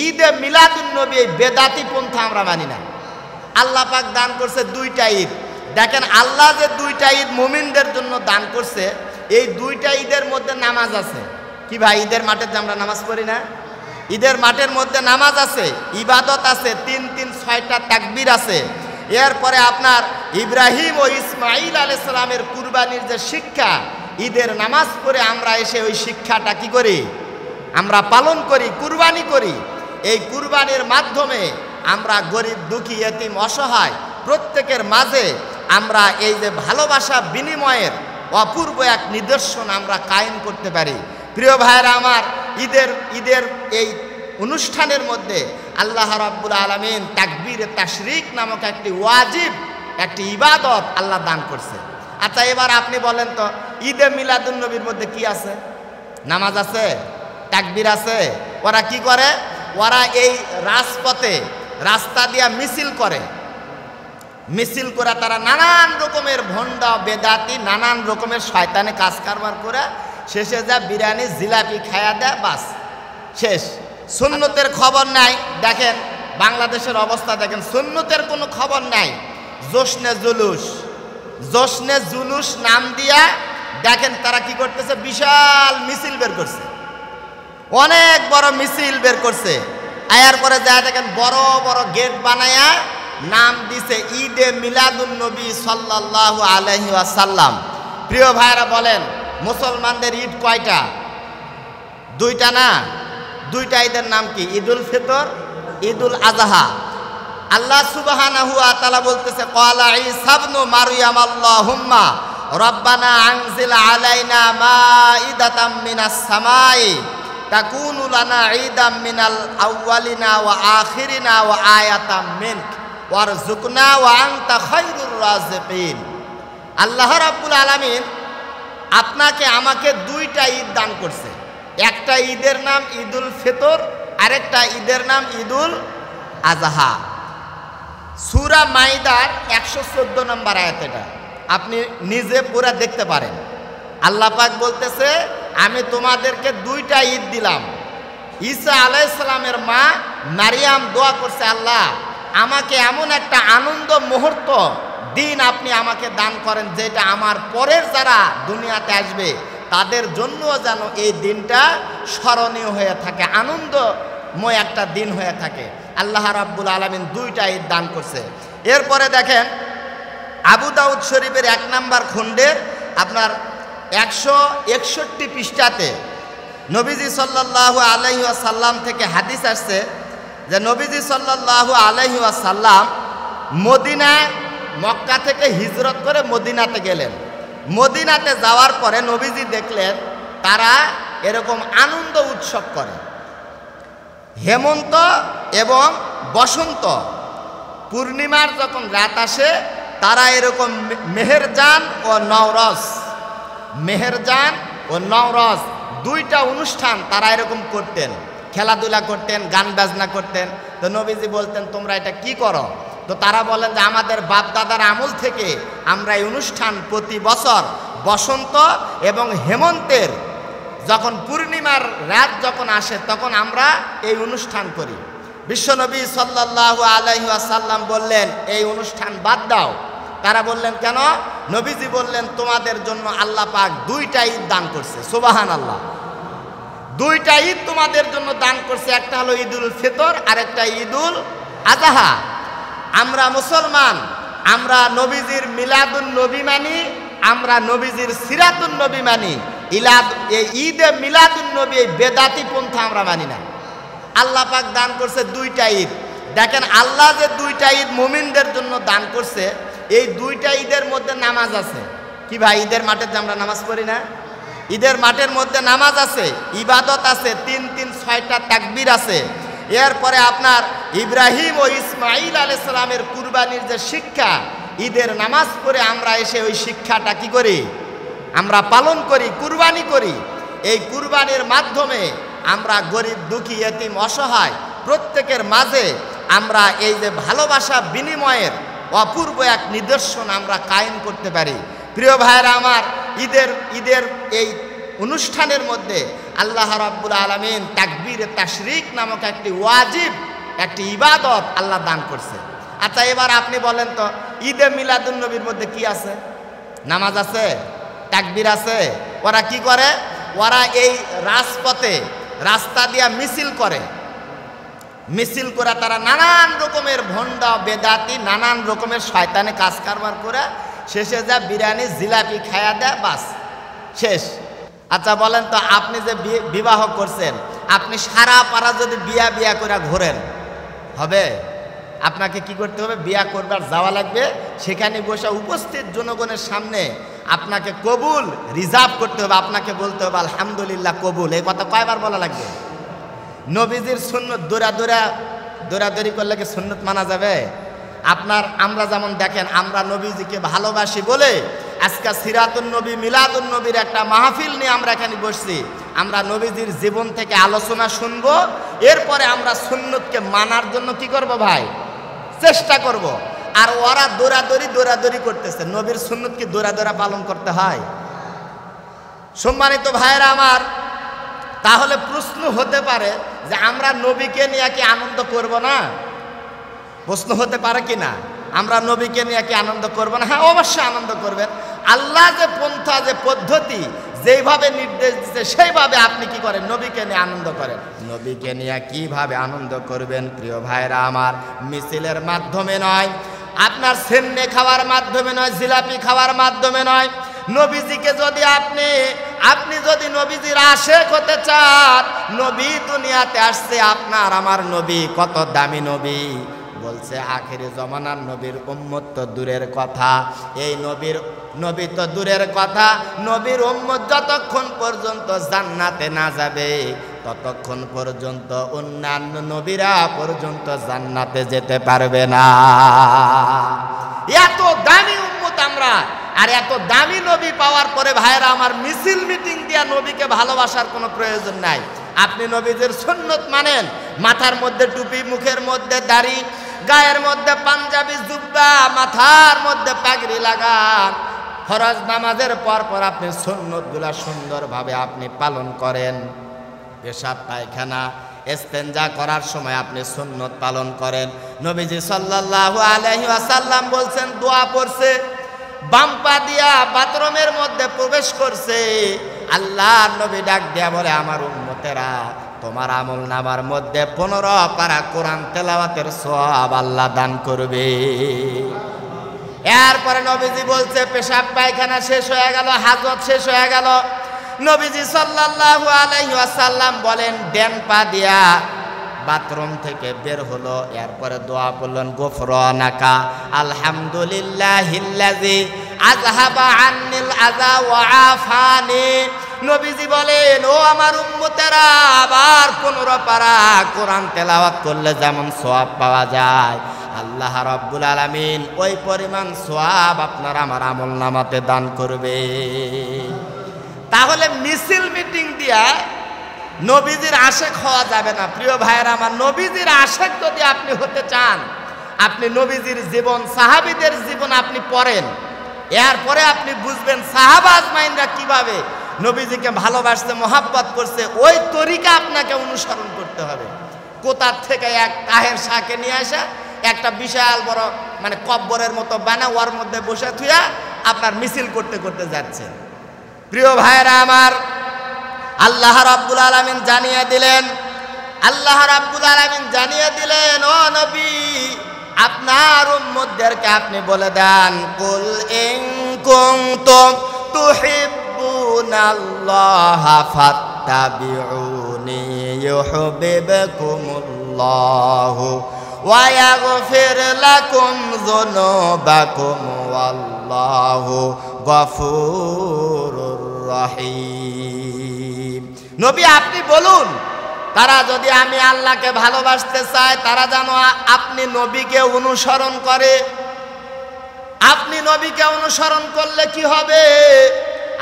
ঈদে মিলাদুন্নবী এই বেদাতি পন্থা আমরা মানি না। আল্লাহ পাক দান করছে দুইটা ঈদ। দেখেন আল্লাহ যে দুইটা ঈদ মুমিনদের জন্য দান করছে, এই দুইটা ঈদের মধ্যে নামাজ আছে। কি ভাই, ঈদের মাঠে যে আমরা নামাজ পড়ি না, ঈদের মাঠের মধ্যে নামাজ আছে, ইবাদত আছে, 6টা তাকবীর আছে। এরপরে আপনার ইব্রাহিম ও ইসমাইল আলাইহিস সালামের কুরবানির যে শিক্ষা, ঈদের নামাজ পড়ে আমরা এসে ওই শিক্ষাটা কি করি, আমরা পালন করি, কুরবানি করি। এই কুরবানির মাধ্যমে আমরা গরিব দুঃখী এতিম অসহায় প্রত্যেকের মাঝে আমরা এই যে ভালোবাসা বিনিময়ের অপূর্ব এক নিদর্শন আমরা কায়েম করতে পারি। প্রিয় ভাইয়েরা আমার, ঈদের এই অনুষ্ঠানের মধ্যে আল্লাহ রাব্বুল আলামিন তাকবীরে তাশরিক নামক একটি ওয়াজিব, একটি ইবাদত আল্লাহ দান করছে। আচ্ছা, এবার আপনি বলেন তো, ঈদে মিলাদুন্নবীর মধ্যে কি আছে? নামাজ আছে, তাকবীর আছে। ওরা কি করে? ওরা এই রাজপথে রাস্তা দিয়া মিছিল করে, মিছিল করে তারা নানান রকমের ভণ্ডা বেদাতি নানান রকমের শয়তানি কাজ কারবার করে শেষে যা বিরিয়ানি জিলাপি খায়া দেয়, বাস শেষ। সুন্নতের খবর নাই। দেখেন বাংলাদেশের অবস্থা দেখেন, সুন্নতের কোনো খবর নাই। জোশনে জুলুস নাম দিয়া দেখেন তারা কি করতেছে, বিশাল মিছিল বের করছে, অনেক বড় মিছিল বের করছে। আয়ার পরে যা দেখেন বড় বড় গেট বানায়া নাম দিছে ঈদে মিলাদুন্নবী সাল্লাল্লাহু আলাইহি ওয়াসাল্লাম। প্রিয় ভাইরা বলেন, মুসলমানদের ঈদ কয়টা? দুইটা না? দুইটা ঈদের নাম কি? ঈদুল ফিতর, ঈদুল আযহা। আল্লাহ সুবহানাহু ওয়া তাআলা বলতেছে, ক্বালা ঈসা ইবনু মারইয়াম আল্লাহুম্মা রব্বানা আনজিল আলাইনা মাঈদাতাম মিনাস সামাই তাকুনু লানা ঈদাম মিনাল আউয়ালিনা ওয়া আখিরিনা ওয়া আয়াতাম মিনক ওয়ারযুকনা ওয়া আনতা খায়রুর রাযিকিন। আল্লাহ রাব্বুল আলামিন আপনাকে আমাকে দুইটা ঈদ দান করছে। একটা ঈদের নাম ঈদুল ফিতর, আরেকটা ঈদের নাম ঈদুল আযহা। সূরা মাইদার 114 নম্বর আয়াত, এটা আপনি নিজে পুরা দেখতে পারেন। আল্লাহ পাক বলতেছে, আমি তোমাদেরকে দুইটা ঈদ দিলাম। ঈসা আলাইহিস সালামের মা মারিয়াম দোয়া করছে, আল্লাহ আমাকে এমন একটা আনন্দ মুহূর্ত দিন আপনি আমাকে দান করেন, যেটা আমার পরের যারা দুনিয়াতে আসবে তাদের জন্য যেন এই দিনটা স্মরণীয় হয়ে থাকে, আনন্দময় একটা দিন হয়ে থাকে। আল্লাহ রাব্বুল আলামিন দুইটা ঈদ দান করছে। এরপরে দেখেন আবু দাউদ শরীফের 1 নম্বর খণ্ডের আপনার 161 পৃষ্ঠাতে নবীজি সাল্লাল্লাহু আলাইহি ওয়াসাল্লাম থেকে হাদিস আসছে যে নবীজি সাল্লাল্লাহু আলাইহি ওয়াসাল্লাম মক্কা থেকে হিজরত করে মদিনাতে গেলেন। মদিনাতে যাওয়ার পরে নবীজি দেখলেন তারা এরকম আনন্দ উৎসব করে। হেমন্ত এবং বসন্ত পূর্ণিমার যখন রাত আসে, তারা এরকম মেহেরজান ও নওরোজ দুইটা অনুষ্ঠান তারা এরকম করতেন, খেলাধুলা করতেন, গান বাজনা করতেন। তো নবীজি বলতেন, তোমরা এটা কি করো? তো তারা বলেন যে আমাদের বাপ দাদার আমল থেকে আমরা এই অনুষ্ঠান প্রতি বছর বসন্ত এবং হেমন্তের যখন পূর্ণিমার রাত যখন আসে তখন আমরা এই অনুষ্ঠান করি। বিশ্বনবী সাল্লাল্লাহু আলাইহি ওয়াসাল্লাম বললেন, এই অনুষ্ঠান বাদ দাও। তারা বললেন, কেন? নবীজি বললেন, তোমাদের জন্য আল্লাহ পাক দুইটা ঈদ দান করছে। সুবহানাল্লাহ, দুইটা ঈদ তোমাদের জন্য দান করছে। একটা হলো ঈদুল ফিতর, আর একটা ঈদুল আযহা। আমরা মুসলমান, আমরা নবীজির মিলাদুন নবী মানি, আমরা নবীজির সিরাতুন নবী মানি। এই ঈদে মিলাদুন নবী এই বেদাতি পন্থা আমরা মানি না। আল্লাহ পাক দান করছে দুইটা ঈদ। দেখেন আল্লাহ যে দুইটা ঈদ মুমিনদের জন্য দান করছে, এই দুইটা ঈদের মধ্যে নামাজ আছে। কি ভাই, ঈদের মাঠে যে আমরা নামাজ পড়ি না, ঈদের মাঠের মধ্যে নামাজ আছে, ইবাদত আছে, 6টা তাকবীর আছে। এরপরে আপনার ইব্রাহিম ও ইসমাইল আলাইহিস সালামের কুরবানির যে শিক্ষা, ঈদের নামাজ পড়ে আমরা এসে ওই শিক্ষাটা কি করি, আমরা পালন করি, কুরবানি করি। এই কুরবানির মাধ্যমে আমরা গরিব দুঃখী এতিম অসহায় প্রত্যেকের মাঝে আমরা এই যে ভালোবাসা বিনিময়ের অপূর্ব এক নিদর্শন আমরা কায়েম করতে পারি। প্রিয় ভাইয়েরা আমার, ঈদের এই অনুষ্ঠানের মধ্যে আল্লাহ রাব্বুল আলামিন তাকবীরে তাশরিক নামক একটি ওয়াজিব, একটি ইবাদত আল্লাহ দান করছে। আচ্ছা, এবার আপনি বলেন তো, ঈদে মিলাদুন নবীর মধ্যে কি আছে? নামাজ আছে, তাকবীর আছে। ওরা কি করে? ওরা এই রাজপথে রাস্তা দিয়া মিছিল করে, মিছিল করে তারা নানান রকমের ভণ্ডা বেদাতি নানান রকমের শয়তানি কাজ কারবার করে শেষে যা বিরিয়ানি জিলাপি খায়া দেয়, বাস শেষ। আচ্ছা বলেন তো, আপনি যে বিবাহ করছেন, আপনি সারা পাড়া যদি বিয়া বিয়া করে ঘোরেন হবে? আপনাকে কি করতে হবে? বিয়া করবার যাওয়া লাগবে, সেখানে বসে উপস্থিত জনগণের সামনে আপনাকে কবুল রিজার্ভ করতে হবে, আপনাকে বলতে হবে আলহামদুলিল্লাহ কবুল। এই কথা কয়বার বলা লাগবে? নবীজির সুন্নত দৌড়াদৌড়ি করলে কি সুন্নত মানা যাবে? আমরা যেমন দেখেন, আমরা নবীজিকে ভালোবাসি বলে আজকে সিরাতুন নবী মিলাদুন নবীর একটা মাহফিল নিয়ে আমরা এখানে বসছি। আমরা নবীজির জীবন থেকে আলোচনা শুনবো, এরপরে আমরা সুন্নতকে মানার জন্য কি করব ভাই? চেষ্টা করব। আর ওরা দৌড়াদৌড়ি করতেছে। নবীর সুন্নত কি দৌড়া পালন করতে হয়? সম্মানিত ভাইরা আমার, তাহলে প্রশ্ন হতে পারে যে আমরা নবীকে নিয়ে কি আনন্দ করব না? প্রশ্ন হতে পারে কি না, আমরা নবীকে নিয়ে কি আনন্দ করব না? হ্যাঁ, অবশ্যই আনন্দ করবেন। আল্লাহ যে পন্থা, যে পদ্ধতি, যেইভাবে নির্দেশ দিচ্ছে সেইভাবে আপনি কি করেন? নবীকে নিয়ে আনন্দ করেন। নবীকে নিয়ে কিভাবে আনন্দ করবেন প্রিয় ভাইরা আমার? মিছিলের মাধ্যমে নয়, আপনার সেন্নে খাওয়ার মাধ্যমে নয়, জিলাপি খাওয়ার মাধ্যমে নয়। নবীজিকে যদি আপনি যদি নবীজির আশেক হতে চান, নবী দুনিয়াতে আসছে, আপনার আমার নবী কত দামি নবী। বলছে আখিরি জমানার নবীর উম্মত তো দূরের কথা, এই নবী তো দূরের কথা, নবীর উম্মত যতক্ষণ পর্যন্ত জান্নাতে না যাবে ততক্ষণ পর্যন্ত অন্যান্য নবীরা পর্যন্ত জান্নাতে যেতে পারবে না। এত দামি উম্মত আমরা, আর এত দামি নবী পাওয়ার পরে ভাইরা আমার মিছিল মিটিং দিয়া নবীকে ভালোবাসার কোনো প্রয়োজন নাই। আপনি নবীদের সুন্নত মানেন, মাথার মধ্যে টুপি, মুখের মধ্যে দাড়ি, গায়ের মধ্যে পাঞ্জাবি জুব্বা, মাথার মধ্যে পাগড়ি লাগান, ফরজ নামাজের পর আপনি সুন্নতগুলা সুন্দরভাবে আপনি পালন করেন। পেশাব পায়খানা ইস্তেঞ্জা করার সময় আপনি সুন্নত পালন করেন। নবীজি সাল্লাল্লাহু আলাইহি ওয়াসাল্লাম বলছেন, দোয়া পড়ছে, বাম পা দিয়া বাথরুমের মধ্যে প্রবেশ করছে, আল্লাহর নবী ডাক দিয়া বলে, আমার উম্মতেরা, তোমার আমল নামার মধ্যে 15 পারা কোরআন তেলাওয়াতের সওয়াব আল্লাহ দান করবে। এরপরে নবীজি বলছে, পেশাব পায়খানা শেষ হয়ে গেল, হাজত শেষ হয়ে গেল। নবীজি সাল্লাল্লাহু আলাইহি ওয়াসাল্লাম বলেন, ডান পা দিয়া বাথরুম থেকে বের হলো, এরপরে দোয়া বললেন, গুফরানাকা আলহামদুলিল্লাহিল্লাযী আযহাবা আন্নিল আযা ওয়া আফানি। নবীজি বলেন, ও আমার উম্মতেরা, আবার 15 পারা কোরআন তেলাওয়াত করলে যেমন সওয়াব পাওয়া যায়, আল্লাহ রাব্বুল আলামিন ওই পরিমাণ সওয়াব আপনার আমার আমলনামাতে দান করবে। তাহলে মিছিল মিটিং দিয়া নবীজির আশেক হওয়া যাবে না প্রিয় ভাইয়েরা আমার। নবীজির আশেক যদি আপনি হতে চান, আপনি নবীজির জীবন, সাহাবীদের জীবন আপনি পড়েন, এরপরে আপনি বুঝবেন সাহাবা আজমাইনরা কিভাবে নবীজিকে ভালোবাসতে, মহাব্বত করছে। ওই তরিকা আপনাকে অনুসরণ করতে হবে। কোথার থেকে এক তাহের শাহকে নিয়ে আসা একটা বিশাল বড় কব্বরের মতো বানা, ওর মধ্যে বসে থুয়া আপনার মিছিল করতে করতে যাচ্ছে। প্রিয় ভাইয়েরা আমার, আল্লাহ রাব্বুল আলামিন জানিয়ে দিলেন, ও নবী, আপনার উম্মতদেরকে আপনি বলে দেন, কুল ইন কুনতুম তুহিব্বুনাল্লাহা ফাত্তাবিউনি ইউহিব্বুকুমুল্লাহু ওয়া ইয়াগফির লাকুম যুনুবাকুম ওয়াল্লাহু গফুরুর রহিম। নবী আপনি বলুন, তারা যদি আমি আল্লাহকে ভালোবাসতে চায়, তারা যেন আপনি নবীকে অনুসরণ করে। আপনি নবীকে অনুসরণ করলে কি হবে?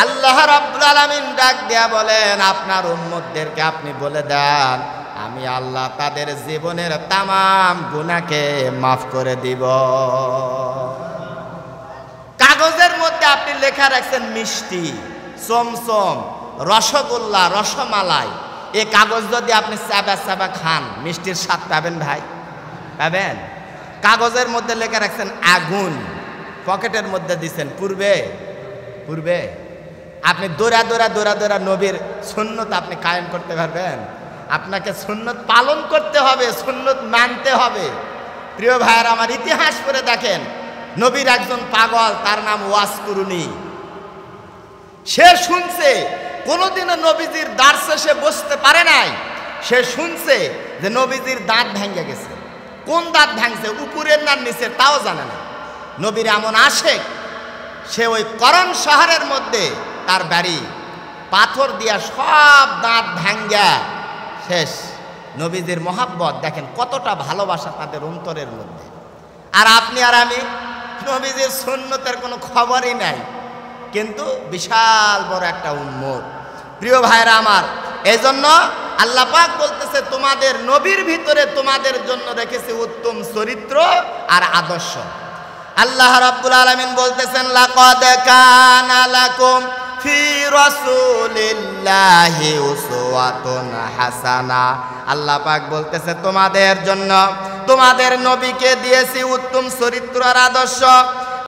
আল্লাহ রাব্বুল আলামিন ডাক দেয়া বলেন, আপনার উম্মতদেরকে আপনি বলে দেন, আমি আল্লাহ তাদের জীবনের তামাম গুনাহকে মাফ করে দিব। কাগজের মধ্যে আপনি লেখা রাখছেন মিষ্টি, চমচম, রসগোল্লা, রসমালাই, এই কাগজ যদি আপনি চাবা চাবা খান, মিষ্টির স্বাদ পাবেন ভাই? পাবেন? কাগজের মধ্যে লেখা রাখছেন আগুন, পকেটের মধ্যে দিচ্ছেন, পূর্বে পূর্বে আপনি দৌড়া নবীর সুন্নত আপনি কায়েম করতে পারবেন? আপনাকে সুন্নত পালন করতে হবে, সুন্নত মানতে হবে। প্রিয় ভাইয়ের আমার, ইতিহাস করে দেখেন, নবীর একজন পাগল, তার নাম ওয়াস কুরুনি। সে শুনছে, কোনোদিনও নবীজির দার্সে সে বসতে পারে নাই। সে শুনছে যে নবীজির দাঁত ভেঙে গেছে। কোন দাঁত ভাঙছে, উপরের না নিচে, তাও জানে না। নবীর এমন আশেক, সে ওই করণ শহরের মধ্যে তার বাড়ি, পাথর দিয়া সব দাঁত ভাঙ্গা শেষ। নবীজির মহাব্বত দেখেন, কতটা ভালোবাসা তাদের অন্তরের মধ্যে। আর আপনি আর আমি নবীজির সুন্নতের কোনো খবরই নাই, কিন্তু বিশাল বড় একটা উম্মত। প্রিয় ভাইরা আমার, এই জন্য আল্লাহ পাক বলতেছে, তোমাদের নবীর ভিতরে তোমাদের জন্য রেখেছে উত্তম চরিত্র আর আদর্শ। আল্লাহ রাব্বুল আলামিন বলতেছেন, লাকাদ কানা লাকুম ফি রাসূলিল্লাহি উসওয়াতুন হাসানা। আল্লাহ পাক বলতেছে, তোমাদের জন্য তোমাদের নবীকে দিয়েছি উত্তম চরিত্র আর আদর্শ।